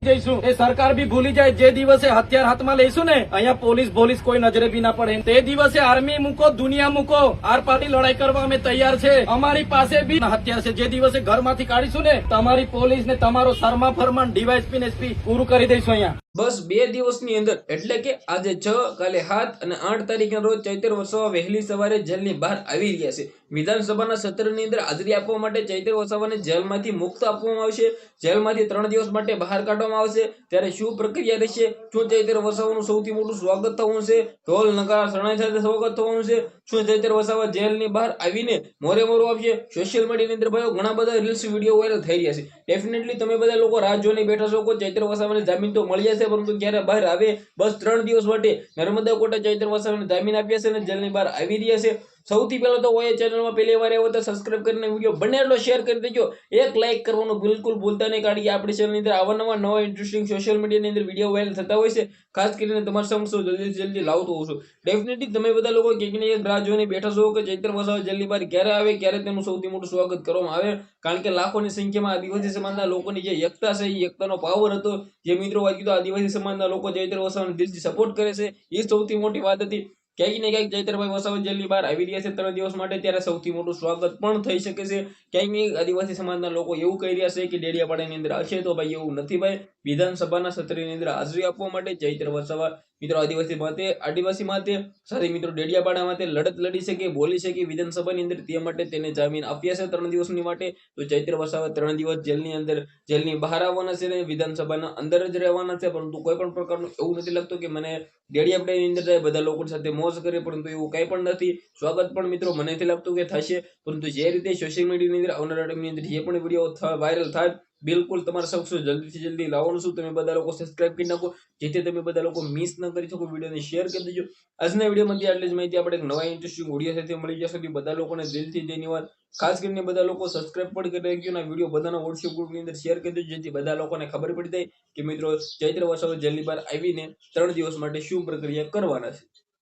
જઈશું એ સરકાર બી ભૂલી જાય જે દિવસે હથિયાર હાથમાં લઈશું ને અહીંયા પોલીસ કોઈ નજરે બી ના પડે તે દિવસે આર્મી મૂકો દુનિયા મૂકો આર પાર્ટી લડાઈ કરવા અમે તૈયાર છે અમારી પાસે બી હથિયાર છે જે દિવસે ઘરમાંથી કાઢીશું ને તમારી પોલીસ ને તમારો શર્મા ફરમાન ડીવાયએસપી ને એસપી પૂરું કરી દઈશું અહીંયા બસ 2 દિવસની અંદર એટલે કે આજે 6 કાલે 7 અને 8 તારીખના રોજ ચૈતર વસાવા વહેલી સવારે જેલની બહાર આવી રહ્યા છે વિધાનસભાના સત્રની અંદર હાજરી આપવા માટે ચૈતર વસાવાને જેલમાંથી મુક્ત આપવામાં આવશે જેલમાંથી 3 દિવસ માટે બહાર કાઢવામાં આવશે ત્યારે શું પ્રક્રિયા રહેશે શું ચૈતર વસાવાનું સૌથી મોટું સ્વાગત થવાનું છે ઢોલ નગારા શરણાઈ સાથે સ્વાગત થવાનું છે શું ચૈતર વસાવા જેલની બહાર આવીને મોરે મોરો આપશે સોશિયલ મીડિયાની અંદર ભાઈઓ ઘણા બધા રીલ્સ વિડીયો વાયરલ થઈ રહ્યા છે ડેફિનેટલી તમે બધા લોકો રાહ જોઈને બેઠા છો કે ચૈતર વસાવાને જામીન તો મળી જશે પરંતુ ક્યારે બહાર આવે બસ 3 દિવસ માટે નર્મદા કોર્ટે ચૈતર વસાવાને જામીન આપ્યા છે અને જેલની બહાર આવી રહ્યા છે સૌથી પહેલા તો ઓએ ચેનલમાં પહેલી વાર આવ્યો તો સબસ્ક્રાઇબ કરીને વિડીયો બને એટલો શેર કરી દેજો એક લાઈક કરવાનું બિલકુલ ભૂલતા નહીં કારણ કે આપણી ચેનલની અંદર નવા ઇન્ટરેસ્ટિંગ સોશિયલ મીડિયાની અંદર વિડીયો વાયરલ થતા હોય છે ખાસ કરીને તમારા સમક્ષ જલ્દી લાવતો હોઉં છું ડેફિનેટલી તમે બધા લોકો ક્યાંક ને ક્યાંક રાહ જોઈને બેઠા છો કે ચૈતર વસાવા જેલની બહાર ક્યારે આવે ક્યારે તેનું સૌથી મોટું સ્વાગત કરવામાં આવે કારણ કે લાખોની સંખ્યામાં આદિવાસી સમાજના લોકોની જે એકતા છે એ એકતાનો પાવર હતો જે મિત્રો વાત કીધું આદિવાસી સમાજના લોકો ચૈતર વસાવાને દિલથી સપોર્ટ કરે છે એ સૌથી મોટી વાત હતી ક્યાંક ને ક્યાંક ચૈતરભાઈ વસાવા જેલની બહાર આવી રહ્યા છે 3 દિવસ માટે ત્યારે સૌથી મોટું સ્વાગત પણ થઈ શકે છે ક્યાંક ને આદિવાસી સમાજના લોકો એવું કહી રહ્યા છે કે ડેડિયાપાડાની અંદર હશે તો ભાઈ એવું નથી ભાઈ વિધાનસભાના સત્રની અંદર હાજરી આપવા માટે ચૈતર વસાવા મિત્રો આદિવાસી માટે સાથે મિત્રો ડેડિયાપાડા માટે લડત લડી શકે બોલી શકે વિધાનસભાની અંદર તે માટે તેને જામીન આપ્યા છે 3 દિવસની માટે તો ચૈતર વસાવા 3 દિવસ જેલની બહાર આવવાના છે અને વિધાનસભાના અંદર જ રહેવાના છે પરંતુ કોઈ પણ પ્રકારનું એવું નથી લાગતું કે મને ડેડિયાપાડાની અંદર જાય બધા લોકો સાથે મોજ કરે પરંતુ એવું કંઈ પણ નથી સ્વાગત પણ મિત્રો મને નથી લાગતું કે થશે પરંતુ જે રીતે સોશિયલ મીડિયાની અંદર આવનારા ટાઈમની અંદર જે પણ વિડીયો વાયરલ થાય બિલકુલ તમારા સૌથી જલ્દીથી જલ્દી લાવવાનું છું તમે બધા લોકો સબસ્ક્રાઇબ કરી નાખો જેથી તમે બધા લોકો મિસ ન કરી શકો વિડીયોને શેર કરી દેજો આજના વિડીયોમાંથી આટલી જ માહિતી આપણે એક નવા ઇન્ટરેસ્ટિંગ વિડીયો સાથે મળી જશે બધા લોકોને દિલથી ધન્યવાદ ખાસ કરીને બધા લોકો સબસ્ક્રાઇબ પણ કરી રાખજો અને વિડીયો બધાના વોટ્સએપ ગ્રુપની અંદર શેર કરી દેજો જેથી બધા લોકોને ખબર પડી જાય કે મિત્રો ચૈતર વસાવા જેલની બહાર આવીને 3 દિવસ માટે શું પ્રક્રિયા કરવાના છે